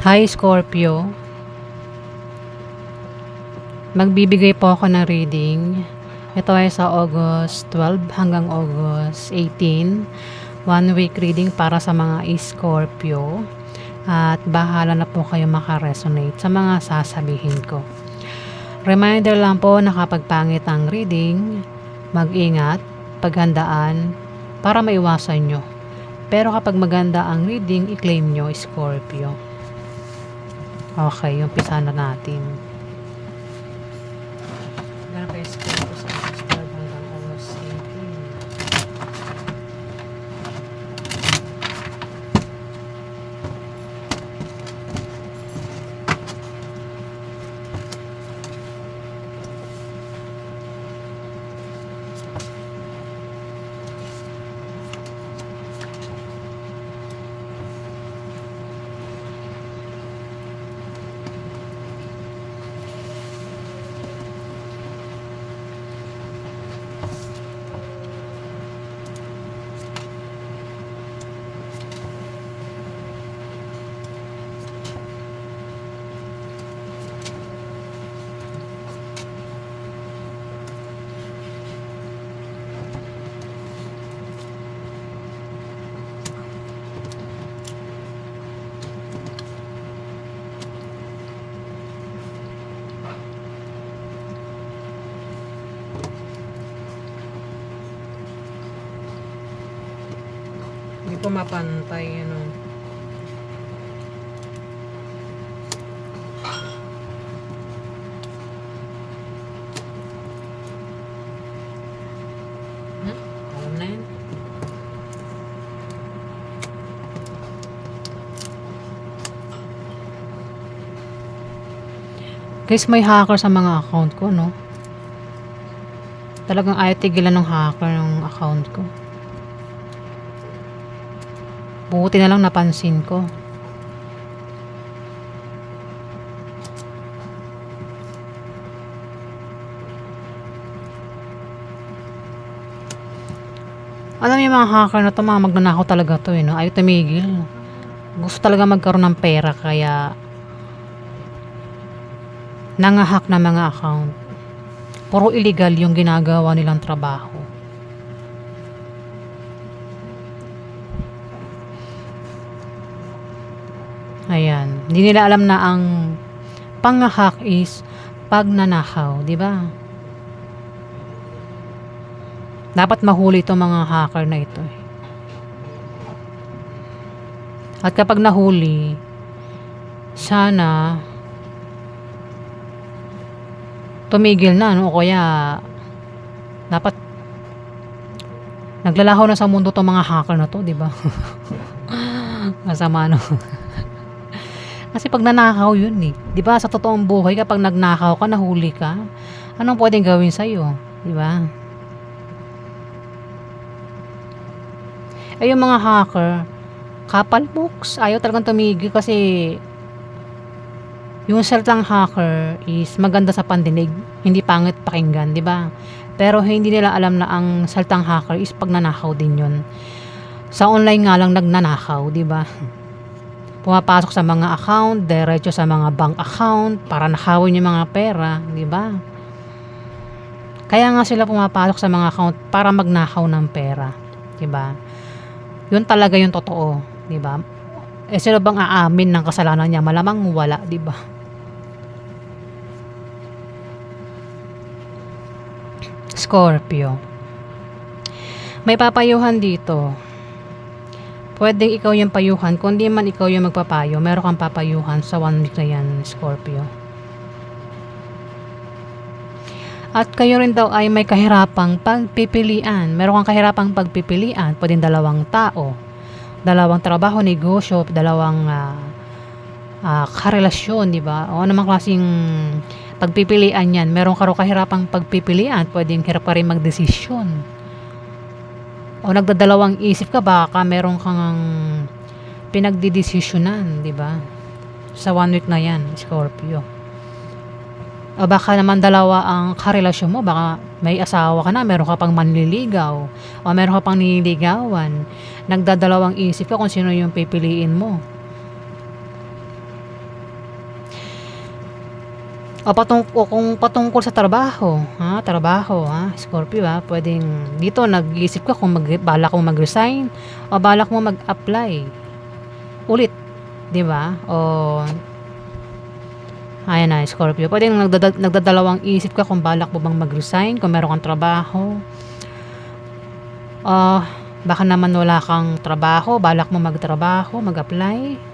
Hi Scorpio, magbibigay po ako ng reading. Ito ay sa August 12 hanggang August 18. 1 week reading para sa mga Scorpio. At bahala na po kayo makaresonate sa mga sasabihin ko. Reminder lang po na kapag pangit ang reading, mag-ingat, paghandaan para maiwasan nyo. Pero kapag maganda ang reading, i-claim nyo Scorpio. Okay, umpisa na natin. Ganun kayo Scorpio sa August 12 hanggang August 18. Hindi po mapantay, ano. Alam na yun. Guys, may hacker sa mga account ko, no? Talagang ayaw tigilan ng hacker yung account ko. Buti na lang napansin ko. Alam niyo yung mga hacker na to, mga magnanakaw talaga to, no? Ayaw tumigil. Gusto talaga magkaroon ng pera, kaya nangahack na mga account. Puro illegal yung ginagawa nilang trabaho. Ayan. Hindi nila alam na ang pang-hack is pagnanakaw, di ba? Dapat mahuli itong mga hacker na ito. At kapag nahuli, sana tumigil na, no? O kaya dapat naglalaho na sa mundo itong mga hacker na to, di ba? Masama, no? Kasi pag nanakaw yun, eh. Di ba, sa totoong buhay, kapag nagnakaw ka, nahuli ka, anong pwedeng gawin sa'yo? Di ba? Eh, yung mga hacker, kapal books, ayaw talagang tumigil kasi yung salitang hacker is maganda sa pandinig, hindi pangit pakinggan, di ba? Pero hindi nila alam na ang salitang hacker is pagnanakaw din yun. Sa online nga lang nagnanakaw, di ba? Pumapasok sa mga account, diretso sa mga bank account para nakawin yung mga pera, di ba? Kaya nga sila pumapasok sa mga account para magnakaw ng pera, di ba? Yun talaga yung totoo, di ba? Eh sino bang aamin ng kasalanan niya? Malamang wala, di ba? Scorpio. May papayuhan dito. Pwedeng ikaw yung payuhan, kundi man ikaw yung magpapayo, meron kang papayuhan sa 1 week na yan, Scorpio. At kayo rin daw ay may kahirapang pagpipilian. Meron kang kahirapang pagpipilian, pwedeng dalawang tao, dalawang trabaho, negosyo, dalawang karelasyon, di ba? O anumang klaseng pagpipilian yan. Meron ka rin kahirapang pagpipilian, pwedeng hirap ka rin magdesisyon. O nagdadalawang isip ka, baka meron kang pinagdidesisyonan, di ba? Sa 1 week na yan, Scorpio. O baka naman dalawa ang karelasyon mo, baka may asawa ka na, meron ka pang manliligaw, o meron ka pang nililigawan. Nagdadalawang isip ka kung sino yung pipiliin mo. O kung patungkol sa trabaho, Scorpio, puwedeng dito nag-iisip ka kung balak mong mag-resign o balak mo mag-apply ulit, 'di ba? Ayan na, Scorpio, puwedeng nagdadalawang isip ka kung balak mo bang mag-resign kung meron kang trabaho. Baka naman wala kang trabaho, balak mo magtrabaho, mag-apply.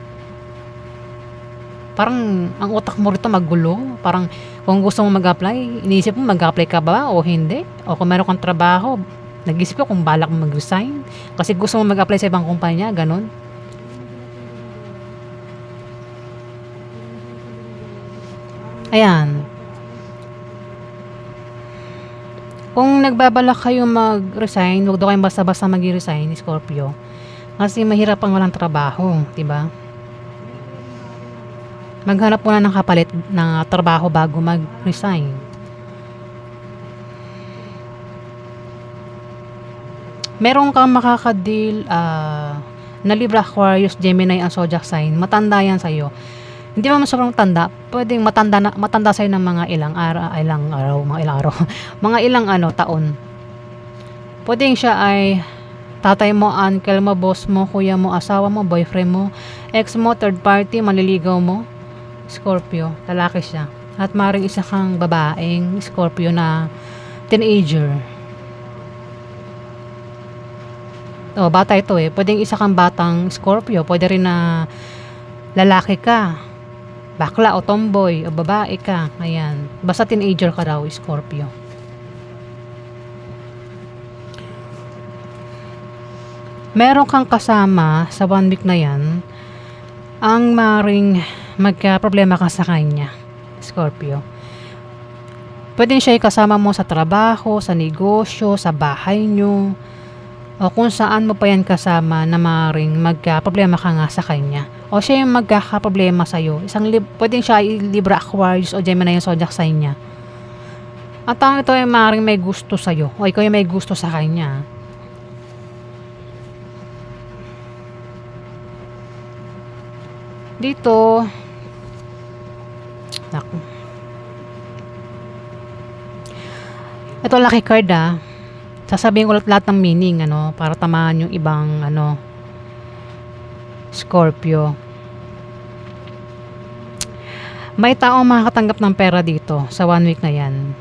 Parang ang utak mo rito magulo, parang kung gusto mong mag-apply, iniisip mo mag-a-apply ka ba o hindi? O kung meron kang trabaho, nag-iisip ka kung balak mo mag-resign kasi gusto mo mag-apply sa ibang kumpanya, gano'n. Ayan. Kung nagbabalak kayong mag-resign, huwag daw kayong basta-basta mag-resign, Scorpio. Kasi mahirap ang walang trabaho, 'di ba? Maghanap muna ng kapalit na trabaho bago mag-resign. Meron kang makaka-deal na Libra, Aquarius, Gemini, and Zodiac sign. Matanda yan sa'yo. Hindi naman sobrang tanda. Pwedeng matanda sa'yo ng mga ilang araw, mga ilang taon. Pwedeng siya ay tatay mo, uncle mo, boss mo, kuya mo, asawa mo, boyfriend mo, ex mo, third party, manliligaw mo. Scorpio, lalaki siya. At maring isa kang babaeng Scorpio na teenager. Bata ito eh. Pwedeng isa kang batang Scorpio. Pwede rin na lalaki ka. Bakla o tomboy o babae ka. Ayan. Basta teenager ka raw, Scorpio. Meron kang kasama sa 1 week na yan ang maring magka-problema ka sa kanya, Scorpio. Pwedeng siya kasama mo sa trabaho, sa negosyo, sa bahay nyo, o kung saan mo pa yan kasama na maring magka-problema ka nga sa kanya. O siya yung magkakaproblema sa'yo. Pwedeng siya ay Libra, Aquarius, o Gemini yung zodiac sign niya. At ang ito ay maring may gusto sa'yo, o ikaw yung may gusto sa kanya. Dito, naku. Ito lucky card Sasabihin ko lahat ng meaning para tamaan yung ibang Scorpio. May taong makakatanggap ng pera dito sa 1 week na yan.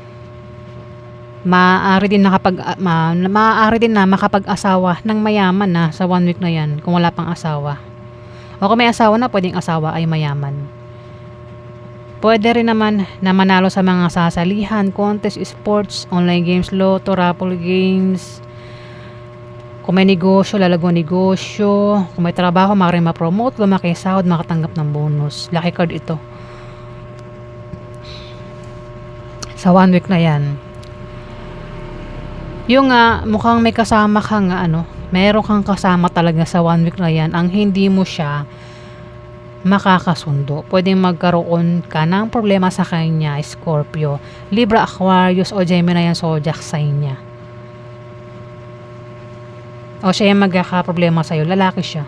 Maaari din na makapag-asawa ng mayaman na sa 1 week na yan kung wala pang asawa. O kung may asawa na, pwedeng asawa ay mayaman. Pwede rin naman na manalo sa mga sasalihan, contest, sports, online games, lotto, raffle games. Kung may negosyo, lalago negosyo. Kung may trabaho, maaaring ma-promote, lumaki sahod, makatanggap ng bonus. Lucky card ito. Sa 1 week na yan. Yung mukhang may kasama kang meron kang kasama talaga sa 1 week na yan ang hindi mo siya makakasundo. Pwedeng magkaroon ka ng problema sa kanya, Scorpio. Libra, Aquarius, o Gemini yan zodiac sign niya. O siya yung magkakaproblema sa'yo. Lalaki siya.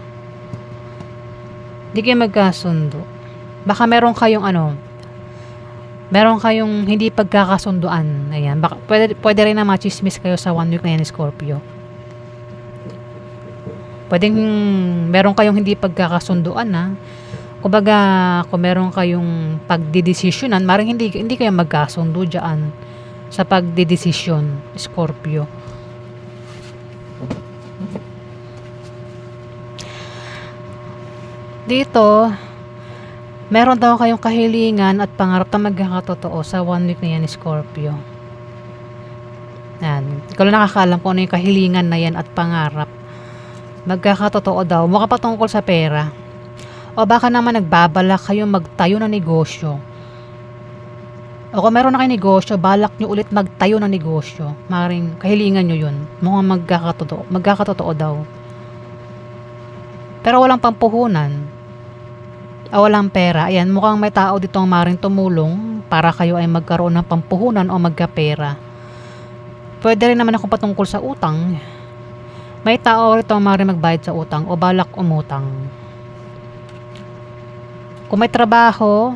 Hindi kayo magkasundo. Baka meron kayong hindi pagkakasunduan. Ayan. Baka, pwede rin na machismis kayo sa 1 week na yan, Scorpio. Pwedeng meron kayong hindi pagkakasunduan Kumbaga, kung meron kayong pagdidesisyonan, maring hindi kayo magkasundo dyan sa pagdidesisyon, Scorpio. Dito, meron daw kayong kahilingan at pangarap na magkakatotoo sa 1 week na yan, Scorpio. Yan. Ikaw lang nakakaalam kung ano yung kahilingan na yan at pangarap. Magkakatotoo daw. Mukha pa tungkol sa pera. O baka naman nagbabalak kayong magtayo ng negosyo. O kung meron na kayong negosyo, balak nyo ulit magtayo ng negosyo. Maring kahilingan nyo yun. Mukhang magkakatotoo daw. Pero walang pampuhunan. O walang pera. Ayan, mukhang may tao dito ang maring tumulong para kayo ay magkaroon ng pampuhunan o magkapera. Pwede rin naman ako patungkol sa utang. May tao rito ang maring magbayad sa utang o balak umutang. Kung may trabaho,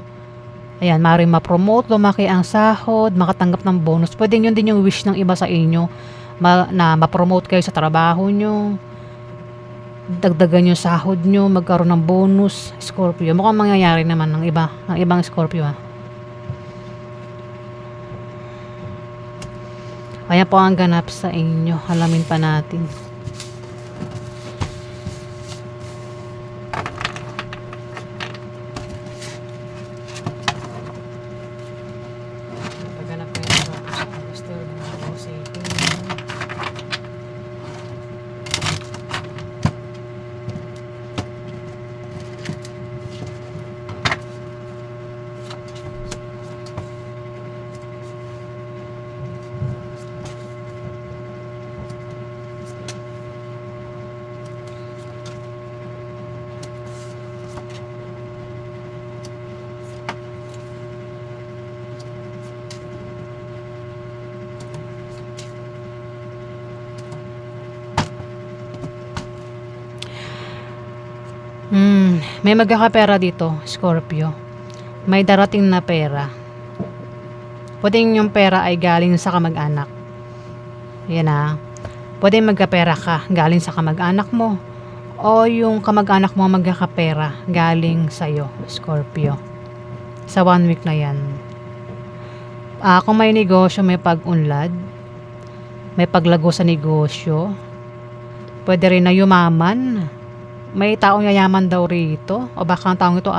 Ayan, maaaring ma-promote, lumaki ang sahod, makatanggap ng bonus. Puwedeng yun din yung wish ng iba sa inyo, na ma-promote kayo sa trabaho niyo, dagdagan yung sahod niyo, magkaroon ng bonus, Scorpio. Mukhang mangyayari naman ng ibang Scorpio, Ayan po ang ganap sa inyo. Alamin pa natin. Pagganap ko yung sa Augustel, Jose. May magkakapera dito, Scorpio. May darating na pera. Pwedeng yung pera ay galing sa kamag-anak. Yan Pwedeng magkapera ka galing sa kamag-anak mo. O yung kamag-anak mo magkakapera galing sa'yo, Scorpio. Sa 1 week na yan. Kung may negosyo, may pag-unlad, may paglago sa negosyo, pwede rin na yumaman. May taong yayaman daw rito, o baka ang taong ito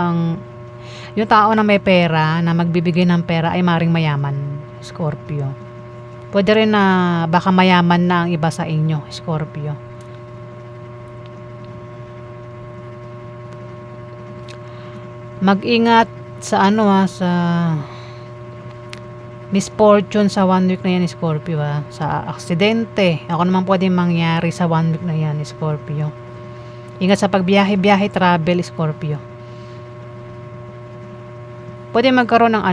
yung tao na may pera, na magbibigay ng pera ay maring mayaman, Scorpio. Pwede rin na baka mayaman na ang iba sa inyo, Scorpio. Mag-ingat sa sa misfortune sa 1 week na yan, Scorpio, sa aksidente. Ako naman pwedeng mangyari sa 1 week na yan, Scorpio. Ingat sa pagbiyahe, travel, Scorpio. Pwede magkaroon ng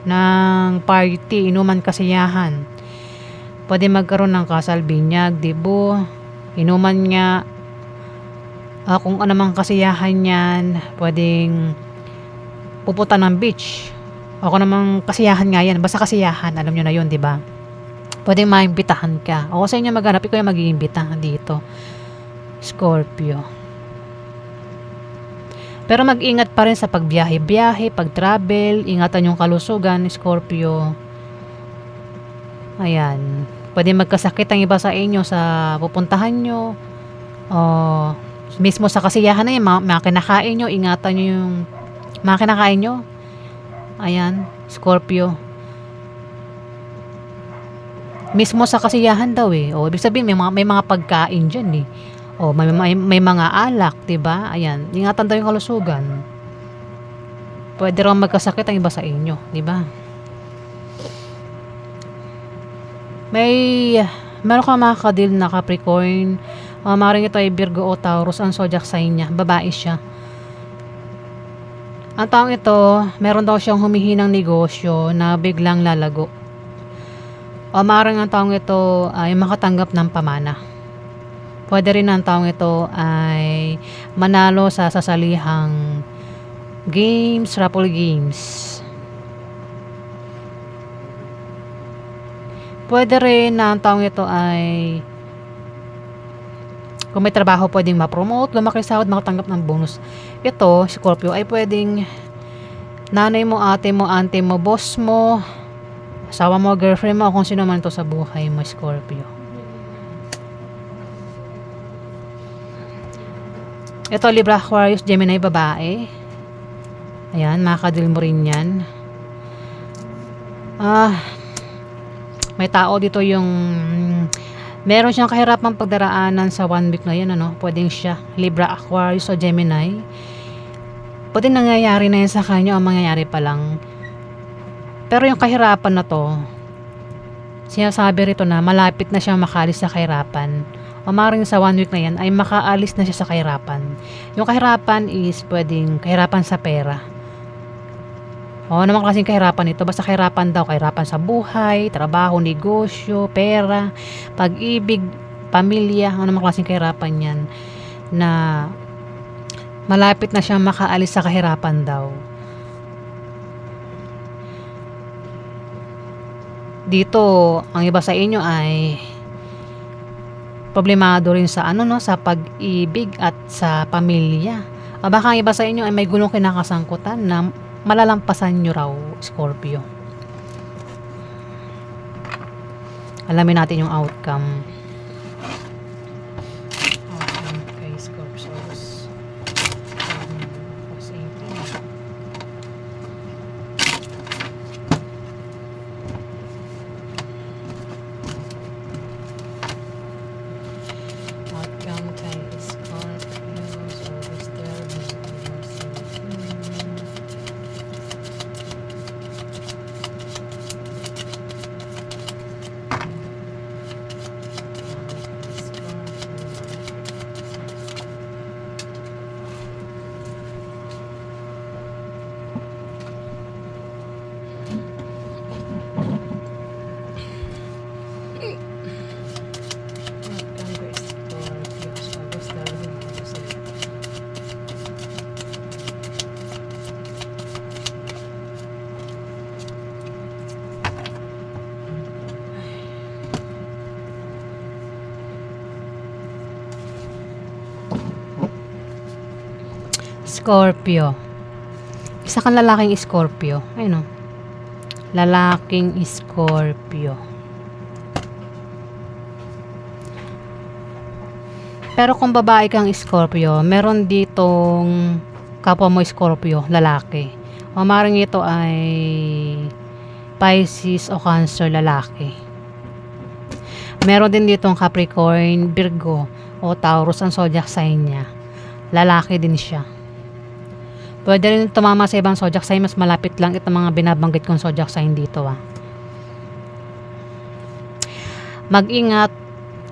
ng party, inuman, kasiyahan. Pwede magkaroon ng kasal, binyag, debo, inuman nga, kung anumang kasiyahan yan. Pwedeng pupunta ng beach. Ako namang kasiyahan nga yan, basta kasiyahan, alam nyo na yun, di ba? Pwedeng maimbitahan ka. Ako sa inyo maghanap, ikaw yung mag-iimbita dito, Scorpio. Pero mag-ingat pa rin sa pagbiyahe, pag-travel, ingatan yung kalusugan, Scorpio. Ayan. Pwede magkasakit ang iba sa inyo sa pupuntahan nyo. Mismo sa kasiyahan na yun, mga kinakain nyo, ingatan nyo yung mga kinakain nyo. Ayan, Scorpio. Mismo sa kasiyahan daw ibig sabihin may mga pagkain dyan may mga alak, 'di ba? Ayan, ingatan daw yung kalusugan. Pwede raw magkasakit ang iba sa inyo, 'di ba? Meron kang makakadil na Capricorn. Maaaring ito ay Virgo o Taurus, ang zodiac sign niya, babae siya. Ang taong ito, meron daw siyang humihinang negosyo na biglang lalago. O maaaring ang taong ito ay makatanggap ng pamana. Pwede rin ang taong ito ay manalo sa sasalihang games, raffle games. Pwede rin na ang taong ito ay, kung may trabaho, pwedeng ma-promote, lumaki sahod, makatanggap ng bonus. Ito, Scorpio, ay pwedeng nanay mo, ate mo, auntie mo, boss mo, asawa mo, girlfriend mo, kung sino man ito sa buhay mo, Scorpio. Ito, Libra, Aquarius, Gemini, babae. Ayan, makakadil mo rin yan. May tao dito yung meron siyang kahirapang pagdaraanan sa 1 week na yan, pwedeng siya, Libra, Aquarius o Gemini. Pwede nangyayari na yan sa kanya o mangyayari pa lang. Pero yung kahirapan na to, sinasabi rito na malapit na siyang makalis sa kahirapan. O maaaring sa 1 week na yan ay makaalis na siya sa kahirapan. Yung kahirapan is pwedeng kahirapan sa pera. O namang klaseng kahirapan ito, basta kahirapan daw, kahirapan sa buhay, trabaho, negosyo, pera, pag-ibig, pamilya, o namang klaseng kahirapan yan na malapit na siyang makaalis sa kahirapan daw. dito ang iba sa inyo ay problemado rin sa sa pag-ibig at sa pamilya. O baka ang iba sa inyo ay may gulong kinakasangkutan na malalampasan nyo raw, Scorpio. Alamin natin yung outcome. Kay Scorpio. Outcome kay Scorpio. Scorpio. Isa kang lalaking Scorpio. Ayun o. Lalaking Scorpio. Pero kung babae kang Scorpio, meron ditong kapwa mo Scorpio, lalaki. O maaaring ito ay Pisces o Cancer, lalaki. Meron din ditong Capricorn, Virgo o Taurus ang zodiac sign niya. Lalaki din siya. Pwede rin tumama sa ibang zodiac sign, mas malapit lang itong mga binabanggit kong zodiac sign dito Mag-ingat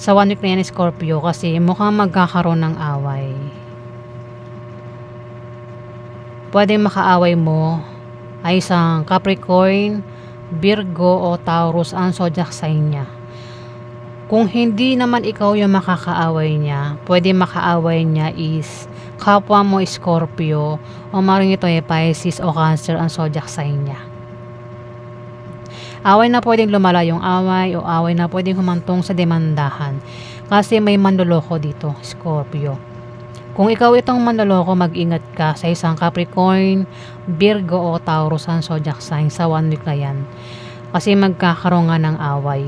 sa 1 week na yan, Scorpio, kasi mukhang magkakaroon ng away. Pwede makaaway mo ay isang Capricorn, Virgo o Taurus ang zodiac sign niya. Kung hindi naman ikaw yung makakaaway niya, pwede makaaway niya is kapwa mo Scorpio o maring ito ay Pisces o Cancer ang zodiac sign niya. Away na pwedeng lumala yung away o away na pwedeng humantong sa demandahan kasi may manloloko dito, Scorpio. Kung ikaw itong manloloko, mag-ingat ka sa isang Capricorn, Virgo o Taurus ang zodiac sign sa 1 week na yan kasi magkakaroon nga ng away.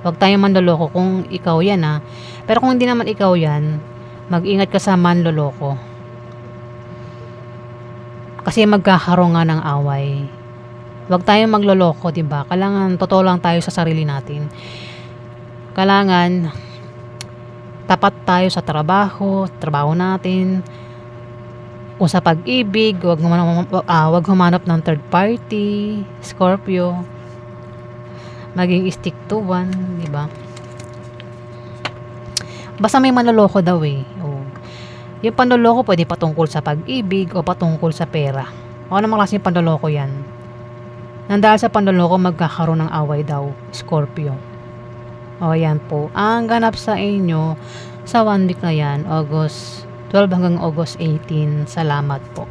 Huwag tayong manloloko kung ikaw yan pero kung hindi naman ikaw yan, mag-ingat ka sa manloloko kasi magkakaroon nga ng away. Huwag tayong magloloko, diba? Kailangan totoo lang tayo sa sarili natin. Kailangan tapat tayo sa trabaho natin. Kung sa pag-ibig, huwag humanap ng third party, Scorpio. Maging stick to one, diba? Basta may manloloko daw Yung panloloko pwede patungkol sa pag-ibig o patungkol sa pera. O anong klaseng panloloko yan? Nandahil sa panloloko, magkakaroon ng away daw, Scorpio. O yan po, ang ganap sa inyo sa 1 week na yan, August 12 hanggang August 18. Salamat po.